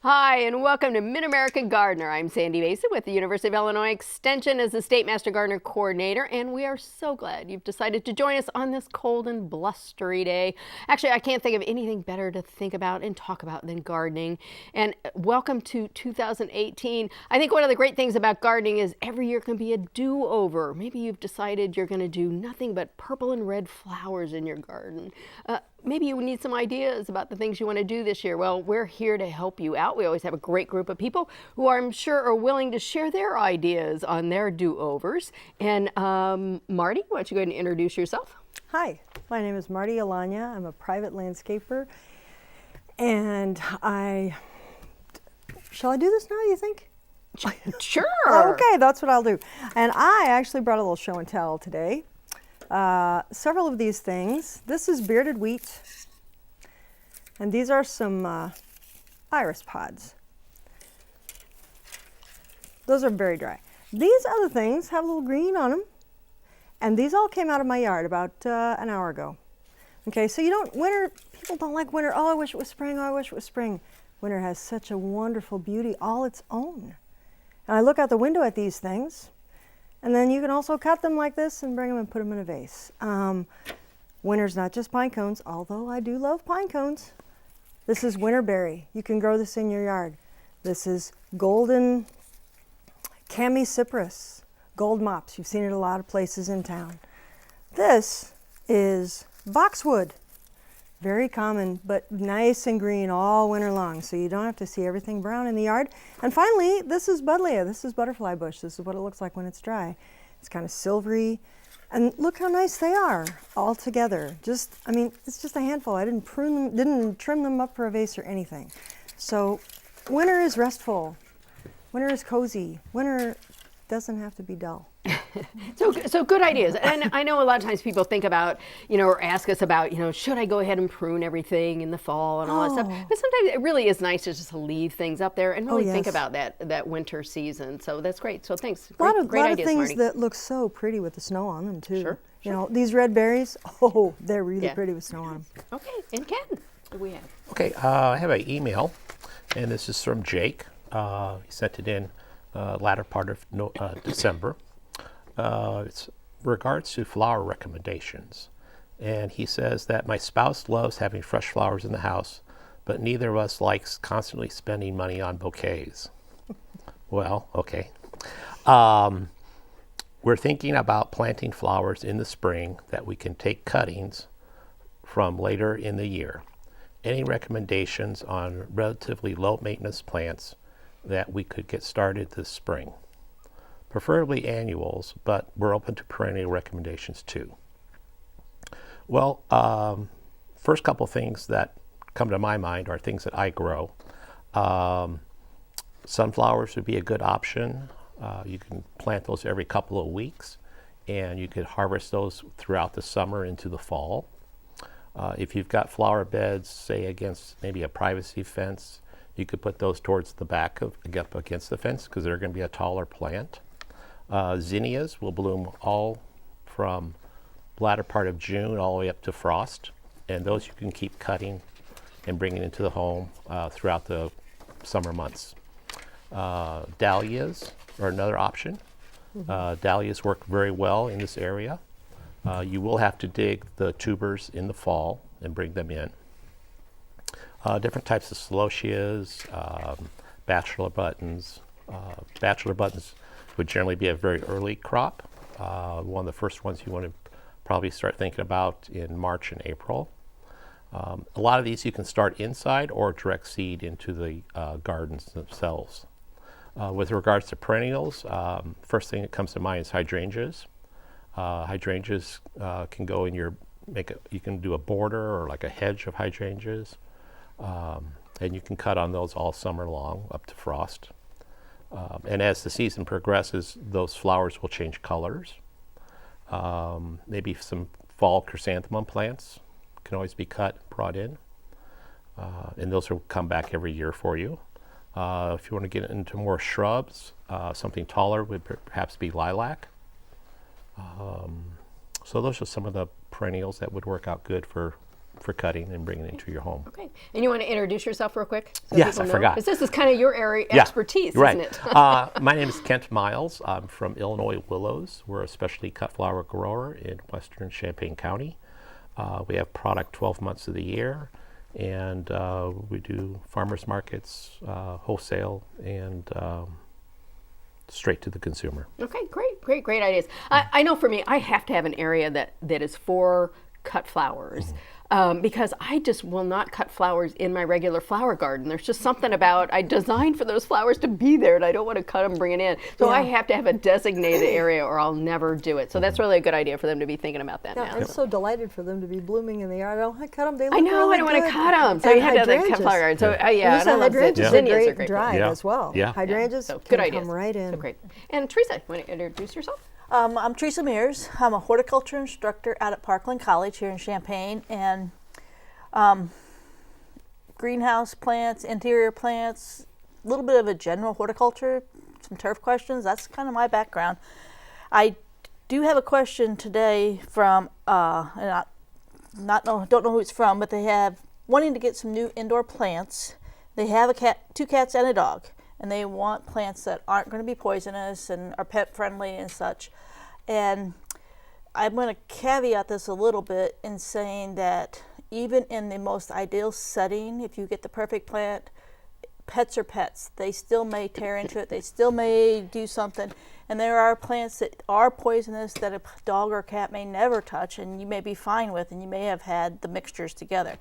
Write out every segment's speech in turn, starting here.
Hi, and welcome to Mid-American Gardener. I'm Sandy Mason with the University of Illinois Extension as the State Master Gardener Coordinator, and we are so glad you've decided to join us on this cold and blustery day. Actually, I can't think of anything better to think about and talk about than gardening. And welcome to 2018. I think one of the great things about gardening is every year can be a do-over. Maybe you've decided you're going to do nothing but purple and red flowers in your garden. Maybe you need some ideas about the things you want to do this year. Well, we're here to help you out. We always have a great group of people who I'm sure are willing to share their ideas on their do-overs. And Marty, why don't you go ahead and introduce yourself? Hi, my name is Marty Alanya. I'm a private landscaper. And shall I do this now, you think? Sure. Okay, that's what I'll do. And I actually brought a little show and tell today. Several of these things. This is bearded wheat, and these are some iris pods. Those are very dry. These other things have a little green on them, and these all came out of my yard about an hour ago. Okay, so people don't like winter. Oh, I wish it was spring. Oh, I wish it was spring. Winter has such a wonderful beauty all its own. And I look out the window at these things. And then you can also cut them like this and bring them and put them in a vase. Winter's not just pine cones, although I do love pine cones. This is winterberry. You can grow this in your yard. This is golden chamaecyparis, gold mops. You've seen it a lot of places in town. This is boxwood. Very common, but nice and green all winter long, so you don't have to see everything brown in the yard. And finally, this is buddleia. This is butterfly bush. This is what it looks like when it's dry. It's kind of silvery, and look how nice they are all together. It's just a handful. I didn't prune them, didn't trim them up for a vase or anything. So winter is restful. Winter is cozy. Winter doesn't have to be dull. So good ideas. And I know a lot of times people think about, or ask us about, should I go ahead and prune everything in the fall and all that stuff. But sometimes it really is nice to just leave things up there and really think about that winter season. So that's great. So thanks. A lot of ideas, things Marty. that look so pretty with the snow on them too. Sure. You know, these red berries, they're really pretty with snow on them. Okay, and Ken, what do we have? Okay, I have an email, and this is from Jake. He sent it in latter part of December. It's regards to flower recommendations. And he says that my spouse loves having fresh flowers in the house, but neither of us likes constantly spending money on bouquets. Well, okay. We're thinking about planting flowers in the spring that we can take cuttings from later in the year. Any recommendations on relatively low maintenance plants that we could get started this spring? Preferably annuals, but we're open to perennial recommendations too. Well, first couple things that come to my mind are things that I grow. Sunflowers would be a good option. You can plant those every couple of weeks, and you could harvest those throughout the summer into the fall. If you've got flower beds, say against maybe a privacy fence, you could put those towards the back up against the fence because they're going to be a taller plant. Zinnias will bloom all from latter part of June all the way up to frost, and those you can keep cutting and bringing into the home throughout the summer months. Dahlias are another option. Dahlias work very well in this area. You will have to dig the tubers in the fall and bring them in. Different types of celotias, bachelor buttons. Bachelor buttons would generally be a very early crop. One of the first ones you want to probably start thinking about in March and April. A lot of these you can start inside or direct seed into the gardens themselves. With regards to perennials, first thing that comes to mind is hydrangeas. Hydrangeas can go in you can do a border or like a hedge of hydrangeas, and you can cut on those all summer long up to frost. And as the season progresses, those flowers will change colors. Maybe some fall chrysanthemum plants can always be cut, brought in, and those will come back every year for you. If you want to get into more shrubs, something taller would perhaps be lilac. So those are some of the perennials that would work out good for for cutting and bringing into your home. Okay. And you want to introduce yourself real quick? Yes, I forgot. Because this is kind of your area Yeah, expertise, right. isn't it? My name is Kent Miles. I'm from Illinois Willows. We're a specialty cut flower grower in western Champaign County. We have product 12 months of the year, and we do farmers markets, wholesale, and straight to the consumer. Okay, great ideas. I know for me, I have to have an area that is for cut flowers. Because I just will not cut flowers in my regular flower garden. There's just something about, I designed for those flowers to be there and I don't want to cut them, bring it in. So I have to have a designated area or I'll never do it. So that's really a good idea for them to be thinking about that Yeah, now. I'm so delighted for them to be blooming in the yard. I don't want to cut them. They look I know, really I don't want to good. cut them. So And you have to have that cut hydrangeas. flower garden. So And yeah, listen, I love hydrangeas are zinnias great are great. dried Yeah. as well. Yeah. Hydrangeas So can good ideas. come right in. So great. And Teresa, want to introduce yourself? I'm Teresa Mears. I'm a horticulture instructor out at Parkland College here in Champaign, and greenhouse plants, interior plants, a little bit of a general horticulture, some turf questions. That's kind of my background. I do have a question today from, and I don't know who it's from, but they have wanting to get some new indoor plants. They have two cats and a dog, and they want plants that aren't going to be poisonous and are pet friendly and such. And I'm going to caveat this a little bit in saying that even in the most ideal setting, if you get the perfect plant, pets are pets. They still may tear into it. They still may do something. And there are plants that are poisonous that a dog or cat may never touch and you may be fine with, and you may have had the mixtures together.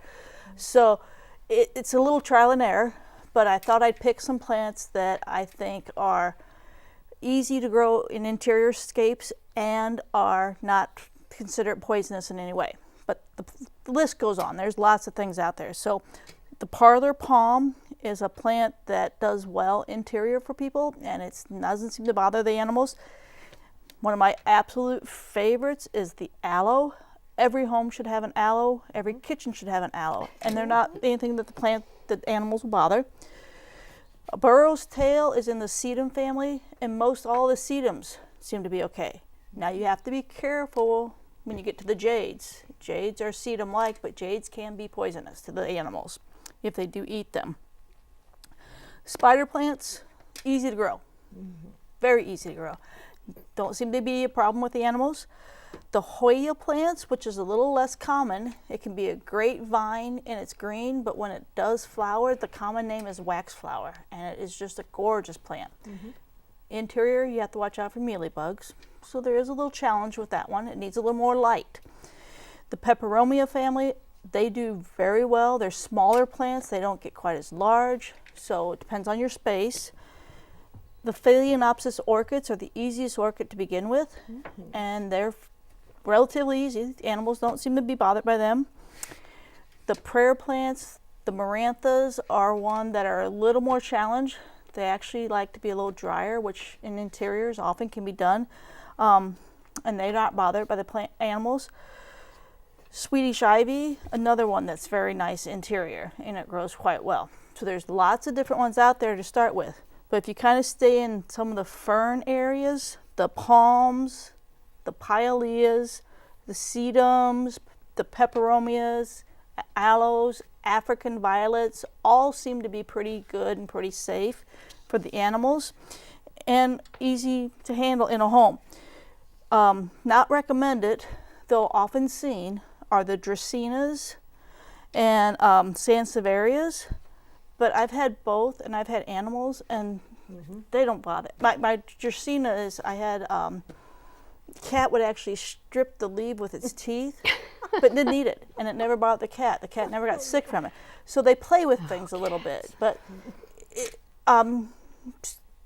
So it's a little trial and error, but I thought I'd pick some plants that I think are easy to grow in interior scapes and are not considered poisonous in any way. But the list goes on. There's lots of things out there. So the parlor palm is a plant that does well interior for people, and it doesn't seem to bother the animals. One of my absolute favorites is the aloe. Every home should have an aloe. Every kitchen should have an aloe. And they're not anything that the animals will bother. A burro's tail is in the sedum family, and most all the sedums seem to be okay. Now you have to be careful when you get to the jades. Jades are sedum-like, but jades can be poisonous to the animals if they do eat them. Spider plants, easy to grow. Very easy to grow. Don't seem to be a problem with the animals. The Hoya plants, which is a little less common, it can be a great vine and it's green, but when it does flower, the common name is waxflower, and it is just a gorgeous plant. Interior, you have to watch out for mealybugs, so there is a little challenge with that one. It needs a little more light. The Peperomia family, they do very well. They're smaller plants. They don't get quite as large, so it depends on your space. The Phalaenopsis orchids are the easiest orchid to begin with, and they're relatively easy. Animals don't seem to be bothered by them. The prayer plants, the Maranthas, are one that are a little more challenged. They actually like to be a little drier, which in interiors often can be done, and they're not bothered by the animals. Swedish ivy, another one that's very nice interior, and it grows quite well. So there's lots of different ones out there to start with. But if you kind of stay in some of the fern areas, the palms, the pileas, the sedums, the peperomias, aloes, African violets, all seem to be pretty good and pretty safe for the animals and easy to handle in a home. Not recommended, though often seen, are the dracaenas and sansevierias. But I've had both, and I've had animals, and they don't bother. My dracaena is, I had cat would actually strip the leaf with its teeth, but didn't eat it, and it never bothered the cat. The cat never got sick from it. So they play with things a little bit, but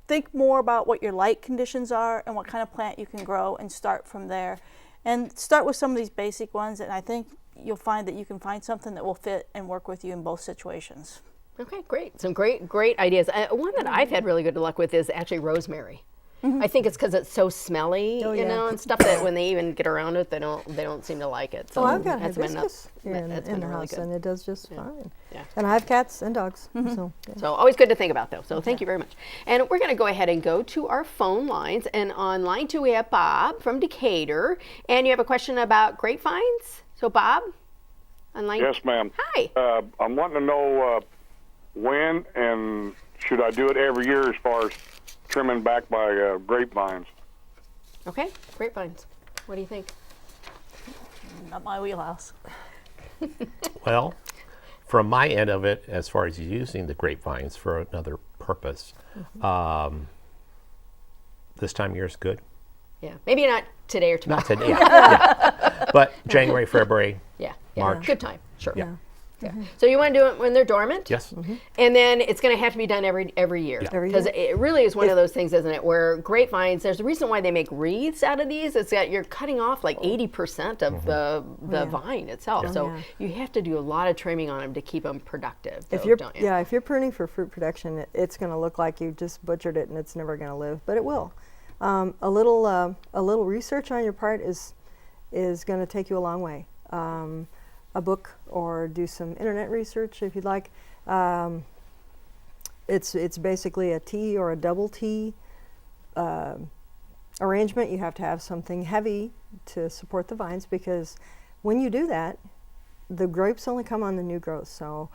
think more about what your light conditions are and what kind of plant you can grow, and start from there. And start with some of these basic ones, and I think you'll find that you can find something that will fit and work with you in both situations. Okay, great. Some great ideas. One that I've had really good luck with is actually rosemary. I think it's because it's so smelly, you know, and stuff that when they even get around it, they don't seem to like it. So I've got that's been hibiscus in the really house, good. and it does just fine. Yeah. And I have cats and dogs, so yeah. So always good to think about, though. So thank you very much. And we're going to go ahead and go to our phone lines. And on line 2, we have Bob from Decatur. And you have a question about grapevines. So Bob? online. Yes, ma'am. Hi. I'm wanting to know when and should I do it every year as far as trimming back my grapevines? Okay, grapevines. What do you think? Not my wheelhouse. Well, from my end of it, as far as using the grapevines for another purpose, this time of year is good. Yeah, maybe not today or tomorrow. Not today, yeah. But January, February, Yeah, March. good time. Sure. yeah. Yeah. So you want to do it when they're dormant? Yes. And then it's going to have to be done every year. Yeah. Every Because year. it really is one of those things, isn't it? Where grapevines, there's a reason why they make wreaths out of these. It's that you're cutting off like 80% of the vine itself. So Yeah. you have to do a lot of trimming on them to keep them productive. If though, you're don't you? if you're pruning for fruit production, it's going to look like you just butchered it and it's never going to live, but it will. A little research on your part is going to take you a long way. A book or do some internet research if you'd like. It's basically a T or a double T arrangement. You have to have something heavy to support the vines, because when you do that, the grapes only come on the new growth. So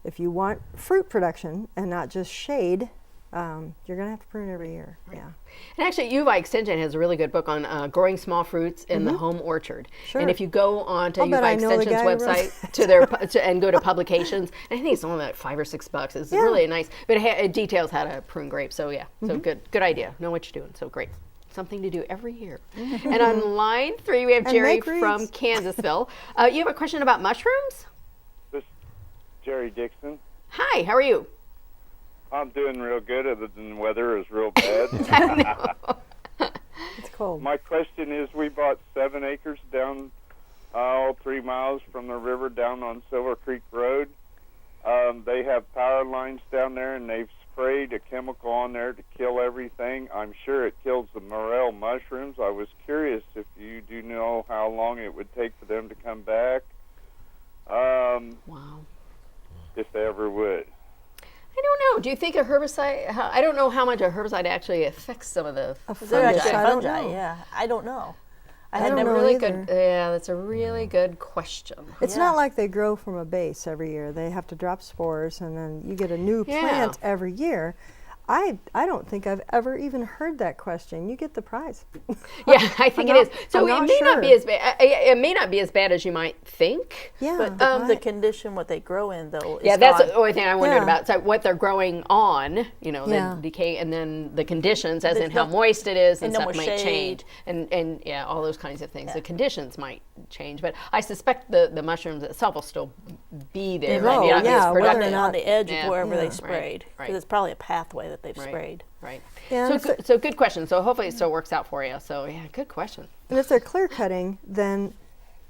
if you want fruit production and not just shade, you're going to have to prune every year. Yeah. And actually, UVI Extension has a really good book on growing small fruits in the home orchard. Sure. And if you go on to I'll bet UVI I know the Extension's guy who wrote website to their and go to publications, and I think it's only like $5 or $6. It's really nice, but it details how to prune grapes. So yeah, so good idea. Know what you're doing. So great. Something to do every year. And on line 3, we have And Jerry make wreaths. from Kansasville. You have a question about mushrooms? This is Jerry Dixon. Hi, how are you? I'm doing real good, other than the weather is real bad. It's cold. My question is, we bought 7 acres down 3 miles from the river down on Silver Creek Road. They have power lines down there, and they've sprayed a chemical on there to kill everything. I'm sure it kills the morel mushrooms. I was curious if you do know how long it would take for them to come back, Wow. if they ever would. I don't know. Do you think a herbicide? I don't know how much a herbicide actually affects some of the They're actually I don't fungi, know. yeah. I don't know. I I had don't never know really either. good. Yeah, that's a really good question. It's Yeah. not like they grow from a base every year. They have to drop spores, and then you get a new Yeah. plant every year. I don't think I've ever even heard that question. You get the prize. Yeah, I think I'm it is. not- So I'm it not may not be sure. as bad. It may not be as bad as you might think. Yeah. But, the condition what they grow in, though, is yeah, that's gone. the only thing I wondered Yeah. about. So what they're growing on, Yeah. the decay, and then the conditions, as There's in how no- moist it is, and and no stuff more might shade. change, and yeah, all those kinds of things. The conditions might change, but I suspect the mushrooms itself will still be there. They might Maybe be not on, be as yeah, whether or productive. not- on the edge Yeah. of wherever Yeah. they Right, sprayed. right. Because it's probably a pathway that they've Right. sprayed. Right. Yeah, So, and if so good question. So hopefully it still works out for you. So yeah, good question. And if they're clear cutting, then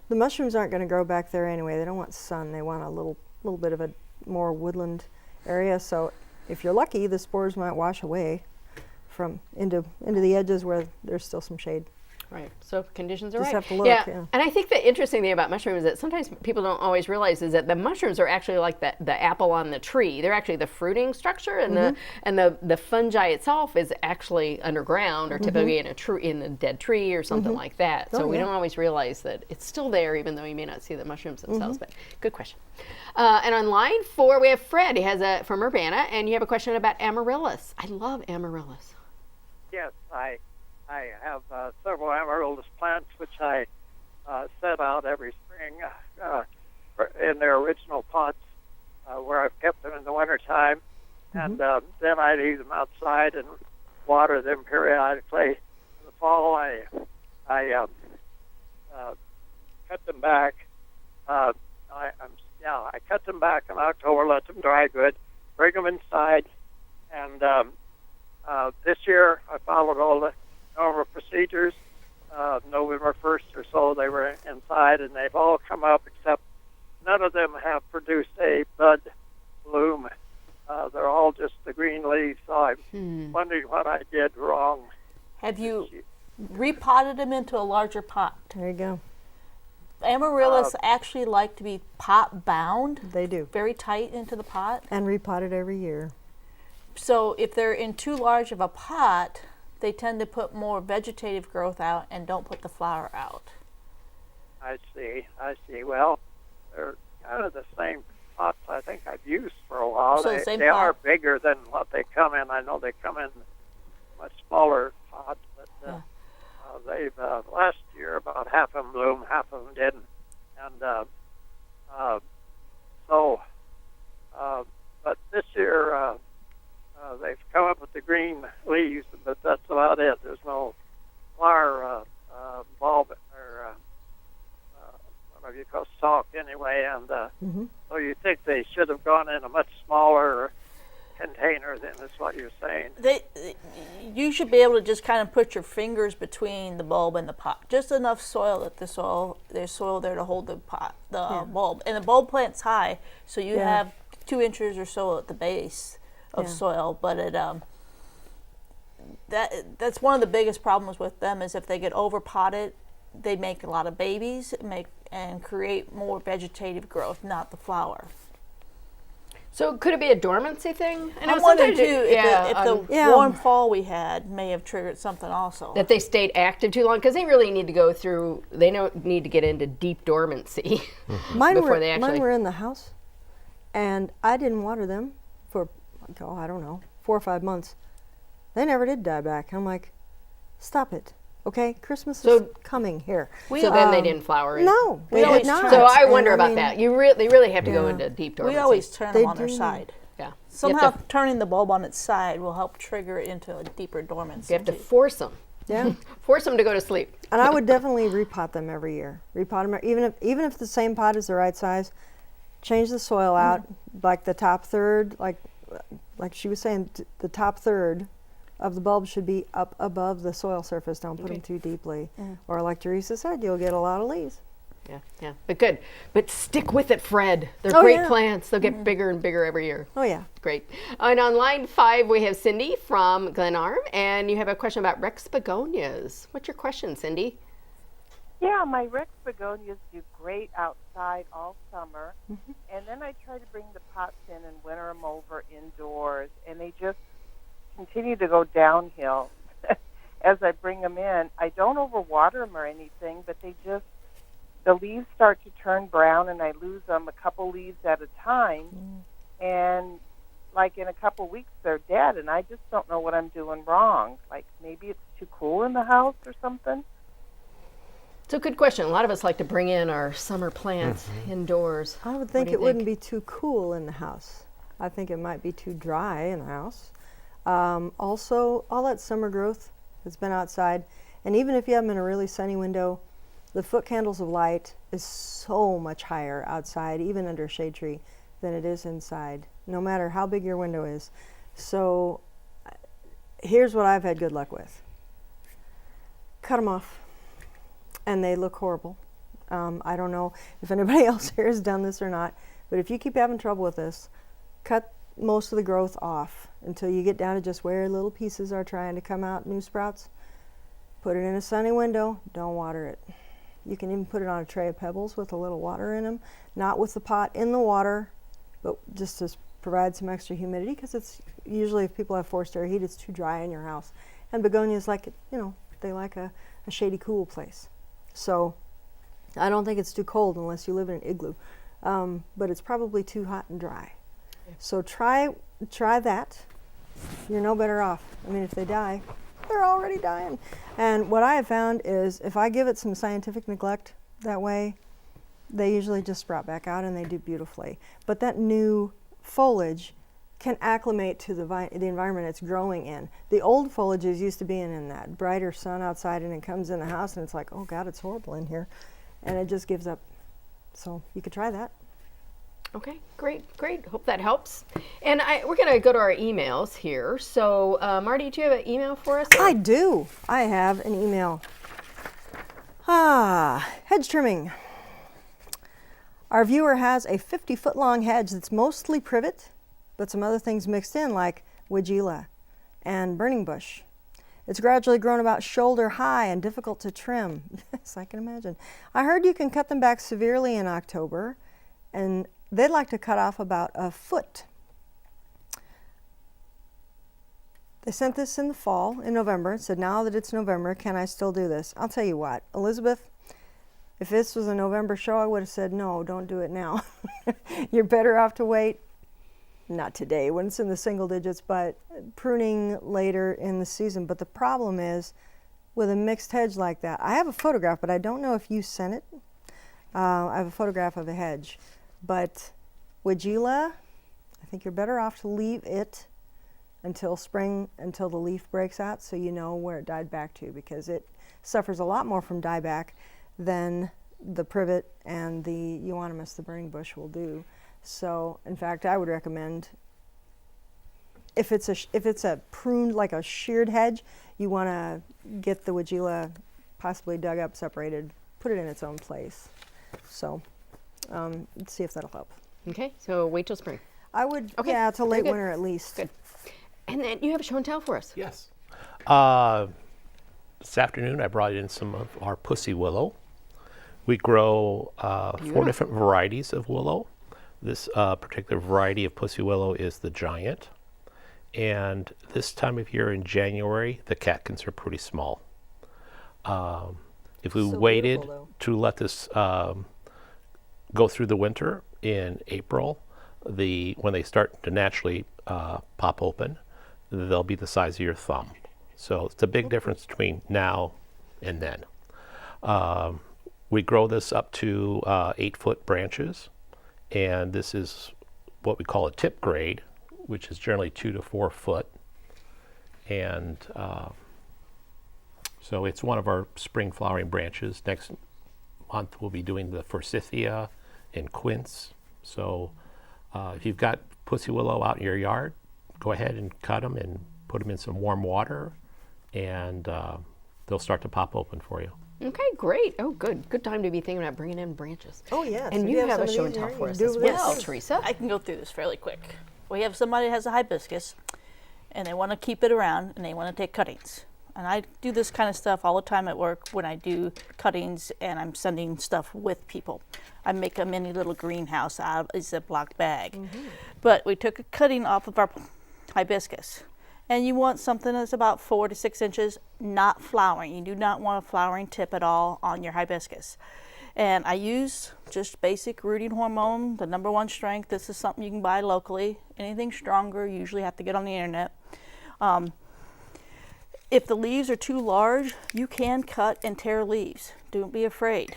the mushrooms aren't going to grow back there anyway. They don't want sun. They want a little bit of a more woodland area. So if you're lucky, the spores might wash away from into the edges where there's still some shade. Right. So conditions are Just right. have to look, yeah. yeah. And I think the interesting thing about mushrooms is that sometimes people don't always realize is that the mushrooms are actually like the apple on the tree. They're actually the fruiting structure, and the fungi itself is actually underground or typically in a dead tree or something like that. So Oh, we yeah. don't always realize that it's still there, even though you may not see the mushrooms themselves. But good question. And on line 4, we have Fred. He has from Urbana, and you have a question about amaryllis. I love amaryllis. Yes, I have several amaryllis plants which I set out every spring in their original pots where I've kept them in the wintertime. And then I leave them outside and water them periodically. In the fall, I cut them back. I cut them back in October, let them dry good, bring them inside, and this year I followed all the normal procedures. November 1st or so they were inside, and they've all come up except none of them have produced a bud bloom. They're all just the green leaves, so I'm wondering what I did wrong. Have you repotted them into a larger pot? There you go. Amaryllis actually like to be pot bound, They do. very tight into the pot. And repotted every year. So if they're in too large of a pot, they tend to put more vegetative growth out and don't put the flower out. I see. Well, kind of the same pots I think I've used for a while. So the they same they are pot? bigger than what they come in. I know they come in much smaller pots, but they've last year about half of them bloomed, half of them didn't, and but this year they've come up with the green leaves, but that's about it. There's no flower bulb or whatever you call stalk anyway, and so you think they should have gone in a much smaller container than is what you're saying. You should be able to just kind of put your fingers between the bulb and the pot, just enough soil that there's soil there to hold the bulb, and the bulb plant's high, so you have 2 inches or so at the base of soil, but that's one of the biggest problems with them is if they get over potted, they make a lot of babies and create more vegetative growth, not the flower. So could it be a dormancy thing? I know I'm wondering sometimes too if the warm fall we had may have triggered something also. that they stayed active too long because they really need to go through. They need to get into deep dormancy Mine before were, they actually. mine were in the house, and I didn't water them for, I don't know, 4 or 5 months. They never did die back. I'm like, stop it, okay? Christmas is coming here. So then they didn't flower in. No, they always did not. So I And wonder about mean, that. They really have to go into deep dormancy. We always turn They them on their do. side. Yeah. You Somehow have turning the bulb on its side will help trigger it into a deeper dormancy. you have to too. force them. Yeah. Force them to go to sleep. And I would definitely repot them every year. Repot them, even if the same pot is the right size. Change the soil out, like the top third, like she was saying, the top third of the bulb should be up above the soil surface. Don't put them too deeply, or like Teresa said, you'll get a lot of leaves. Yeah. But good. But stick with it, Fred. They're Oh, great yeah. plants. They'll get bigger and bigger every year. Oh yeah. Great. And on line 5, we have Cindy from Glenarm, and you have a question about Rex begonias. What's your question, Cindy? Yeah, my Rex begonias do great outside all summer, and then I try to bring the pots in and winter them over indoors, and they just continue to go downhill as I bring them in. I don't overwater them or anything, but the leaves start to turn brown, and I lose them a couple leaves at a time, and like in a couple weeks they're dead, and I just don't know what I'm doing wrong. Like maybe it's too cool in the house or something. It's a good question. A lot of us like to bring in our summer plants indoors. I would What think do you it wouldn't be too cool in the house. I think it might be too dry in the house. Also, all that summer growth has been outside, and even if you have them in a really sunny window, the foot candles of light is so much higher outside, even under a shade tree, than it is inside, no matter how big your window is. So here's what I've had good luck with. Cut them off, and they look horrible. I don't know if anybody else here has done this or not, but if you keep having trouble with this, cut most of the growth off until you get down to just where little pieces are trying to come out, new sprouts. Put it in a sunny window, don't water it. You can even put it on a tray of pebbles with a little water in them, not with the pot in the water, but just to provide some extra humidity, because it's usually, if people have forced air heat, it's too dry in your house. And begonias like it, they like a shady, cool place. So I don't think it's too cold unless you live in an igloo, but it's probably too hot and dry. So try that. You're no better off. I mean, if they die, they're already dying. And what I have found is if I give it some scientific neglect that way, they usually just sprout back out and they do beautifully. But that new foliage can acclimate to the environment it's growing in. The old foliage is used to being in that brighter sun outside, and it comes in the house and it's like, oh God, it's horrible in here. And it just gives up. So you could try that. Okay, great. Hope that helps. And we're going to go to our emails here. So, Marty, do you have an email for us? I do. I have an email. Hedge trimming. Our viewer has a 50-foot long hedge that's mostly privet, but some other things mixed in like weigela and burning bush. It's gradually grown about shoulder high and difficult to trim. Yes, I can imagine. I heard you can cut them back severely in October, and they'd like to cut off about a foot. They sent this in the fall, in November, and said, now that it's November, can I still do this? I'll tell you what, Elizabeth, If this was a November show, I would have said, no, don't do it now. You're better off to wait, not today when it's in the single digits, but pruning later in the season. But the problem is with a mixed hedge like that, I have a photograph, but I don't know if you sent it. I have a photograph of a hedge, but Weigela, I think you're better off to leave it until spring, until the leaf breaks out, so you know where it died back to, because it suffers a lot more from dieback than the privet and the euonymus, the burning bush, will do. So, in fact, I would recommend, if it's a pruned, like a sheared hedge, you want to get the Weigela possibly dug up, separated, put it in its own place. So, let's see if that'll help. Okay, so wait till spring. I would, Okay, yeah, till very late good. winter at least. Good. And then you have a show and tell for us. Yes. This afternoon, I brought in some of our pussy willow. We grow 4 different varieties of willow. This particular variety of pussy willow is the giant. And this time of year in January, the catkins are pretty small. If we So waited beautiful, to let this go through the winter in April, when they start to naturally pop open, they'll be the size of your thumb. So it's a big difference between now and then. We grow this up to 8-foot branches, and this is what we call a tip grade, which is generally 2 to 4 foot. And so it's one of our spring flowering branches. Next month we'll be doing the forsythia and quince. So if you've got pussy willow out in your yard, go ahead and cut them and put them in some warm water, and they'll start to pop open for you. Okay, great. Oh, good. Good time to be thinking about bringing in branches. Oh, yes. And If you you have have a some show of and these tell here, for you us can as do with well, this. Teresa. I can go through this fairly quick. We have somebody that has a hibiscus, and they want to keep it around, and they want to take cuttings. And I do this kind of stuff all the time at work when I do cuttings and I'm sending stuff with people. I make a mini little greenhouse out of a Ziploc bag. But we took a cutting off of our hibiscus. And you want something that's about 4 to 6 inches, not flowering. You do not want a flowering tip at all on your hibiscus. And I use just basic rooting hormone, the #1 strength. This is something you can buy locally. Anything stronger, you usually have to get on the internet. If the leaves are too large, you can cut and tear leaves. Don't be afraid.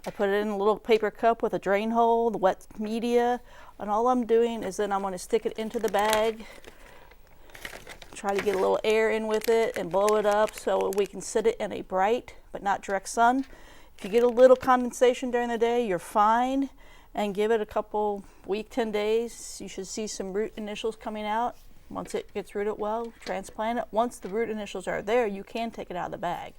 I put it in a little paper cup with a drain hole, the wet media, and all I'm doing is then I'm going to stick it into the bag, try to get a little air in with it and blow it up so we can sit it in a bright but not direct sun. If you get a little condensation during the day, you're fine, and give it a couple week, 10 days. You should see some root initials coming out. Once it gets rooted well, transplant it. Once the root initials are there, you can take it out of the bag.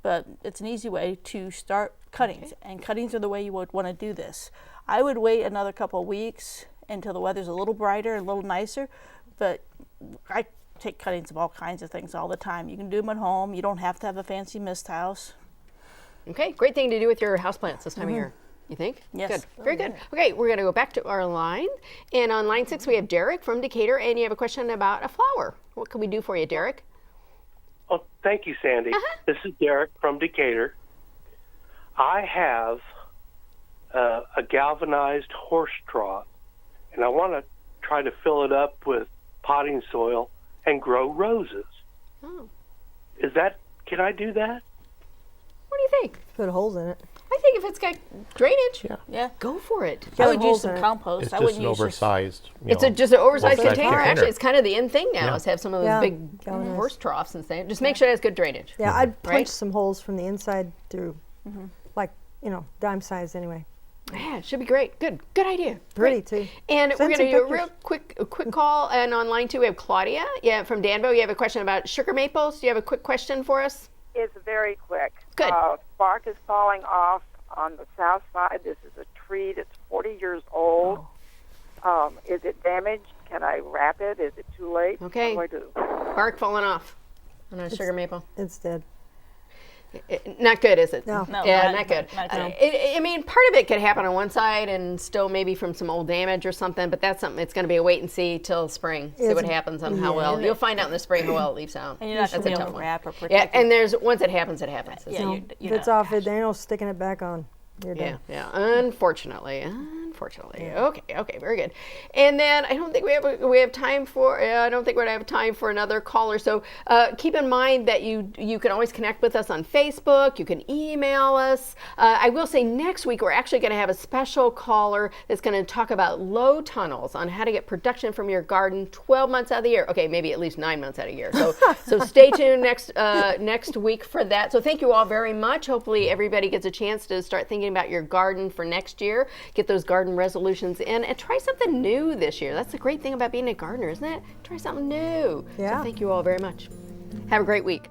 But it's an easy way to start cuttings, and cuttings are the way you would want to do this. I would wait another couple of weeks until the weather's a little brighter, a little nicer, but I take cuttings of all kinds of things all the time. You can do them at home. You don't have to have a fancy mist house. Okay, great thing to do with your houseplants this time of year. You think? Yes. Good. Very good. Okay, we're going to go back to our line. And on line 6, we have Derek from Decatur, and you have a question about a flower. What can we do for you, Derek? Oh, thank you, Sandy. This is Derek from Decatur. I have a galvanized horse trough, and I want to try to fill it up with potting soil and grow roses. Oh. Can I do that? What do you think? Put holes in it. I think if it's got drainage, Yeah. go for it. I would use holes some in it. compost. It's I just wouldn't an use oversized. It's just an oversized oversized container. container. Actually, it's kind of the in thing now Yeah. is to have some of those Yeah, big galvanized. horse troughs and things. Just make sure it has good drainage. Yeah, I'd punch Right? some holes from the inside through, like, dime size anyway. Yeah, it should be great. Good idea. Pretty, Great. too. And Send we're going to some do a pictures. real quick call. And on line 2, we have Claudia. Yeah, from Danville. You have a question about sugar maples. Do you have a quick question for us? It's very quick. Good. Bark is falling off on the south side. This is a tree that's 40 years old. Is it damaged? Can I wrap it? Is it too late? Okay. What do I do? Bark falling off on a sugar maple. It's dead. Not good, is it? No. No, Yeah, not- not good. not good. I mean, part of it could happen on one side and still maybe from some old damage or something, but that's something, it's going to be a wait and see till spring. See what It's- happens on how well. You'll find out in the spring how well it leaves out. And you're not That's gonna a be tough able to one. wrap or protect Yeah, it. and there's, once it happens, it happens. Yeah, No, you- if it's off, it ain't no sticking it back on. You're Yeah, done. yeah. Unfortunately. Okay, very good. And then I don't think we have time for. I don't think we're gonna have time for another caller. So keep in mind that you can always connect with us on Facebook. You can email us. I will say next week we're actually going to have a special caller that's going to talk about low tunnels on how to get production from your garden 12 months out of the year. Okay, maybe at least 9 months out of the year. So stay tuned next week for that. So thank you all very much. Hopefully everybody gets a chance to start thinking about your garden for next year. Get those garden resolutions in and try something new this year. That's the great thing about being a gardener, isn't it? Try something new. Yeah. So thank you all very much. Have a great week.